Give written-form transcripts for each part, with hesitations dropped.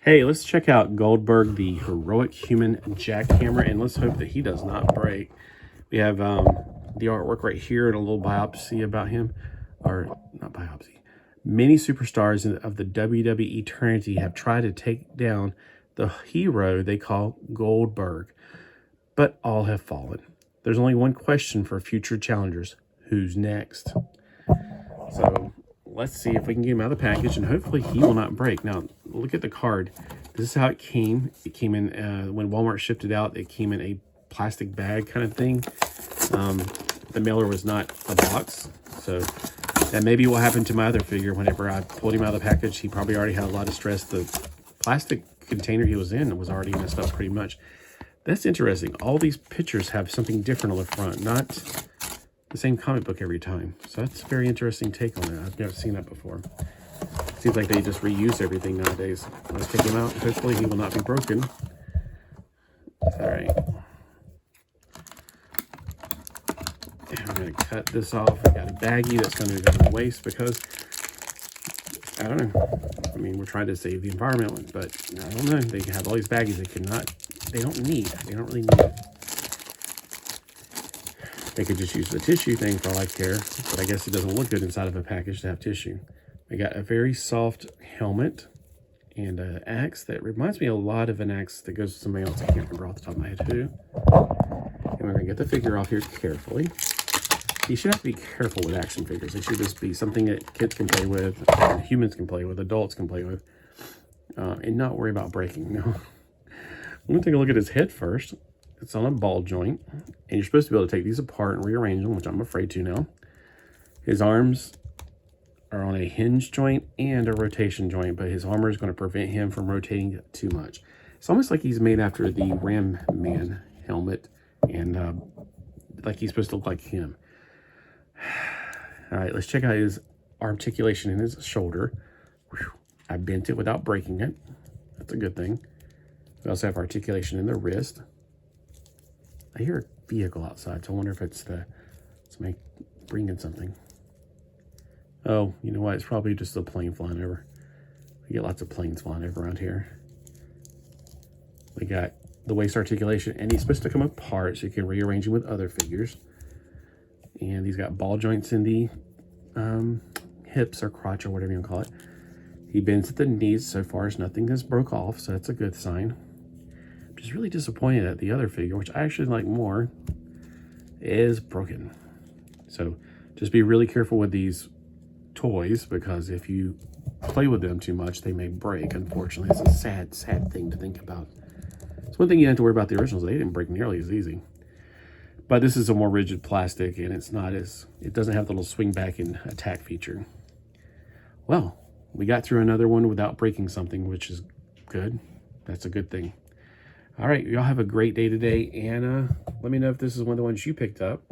Hey, let's check out Goldberg, the heroic human jackhammer, and let's hope that he does not break. We have the artwork right here and a little biopsy about him, or not biopsy. Many superstars of the WWE eternity have tried to take down the hero they call Goldberg, but all have fallen. There's only one question for future challengers: who's next? So let's see if we can get him out of the package, and hopefully he will not break. Now, look at the card. This is how it came. It came in, when Walmart shipped it out, it came in a plastic bag kind of thing. The mailer was not a box. So that may be what happened to my other figure. Whenever I pulled him out of the package, he probably already had a lot of stress. The plastic container he was in was already messed up pretty much. That's interesting. All these pictures have something different on the front, not the same comic book every time. So that's a very interesting take on it. I've never seen that before. Seems like they just reuse everything nowadays. Let's take him out. Hopefully he will not be broken. All right. And I'm going to cut this off. I got a baggie that's going to go to waste because, I don't know. I mean, we're trying to save the environment, but I don't know. They have all these baggies they don't need. They don't really need it. They could just use the tissue thing for all I care, but I guess it doesn't look good inside of a package to have tissue. We got a very soft helmet and an axe that reminds me a lot of an axe that goes to somebody else. I can't remember off the top of my head who. And we're going to get the figure off here carefully. You should have to be careful with action figures. They should just be something that kids can play with, and humans can play with, adults can play with, and not worry about breaking. No. I'm going to take a look at his head first. It's on a ball joint, and you're supposed to be able to take these apart and rearrange them, which I'm afraid to now. His arms are on a hinge joint and a rotation joint, but his armor is going to prevent him from rotating too much. It's almost like he's made after the Ram Man helmet, and like he's supposed to look like him. All right, let's check out his articulation in his shoulder. Whew. I bent it without breaking it. That's a good thing. We also have articulation in the wrist. I hear a vehicle outside, so I wonder if it's somebody bringing something. Oh, you know what? It's probably just a plane flying over. We get lots of planes flying over around here. We got the waist articulation, and he's supposed to come apart so you can rearrange him with other figures. And he's got ball joints in the hips or crotch or whatever you want to call it. He bends at the knees. So far as nothing has broke off, so that's a good sign. I'm just really disappointed at the other figure, which I actually like more, is broken. So just be really careful with these toys, because if you play with them too much, they may break. Unfortunately, it's a sad, sad thing to think about. It's one thing you have to worry about the originals. They didn't break nearly as easy. But this is a more rigid plastic, and it doesn't have the little swing back and attack feature. Well, we got through another one without breaking something, which is good. That's a good thing. All right, y'all have a great day today, and let me know if this is one of the ones you picked up,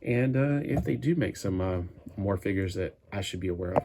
and if they do make some more figures that I should be aware of.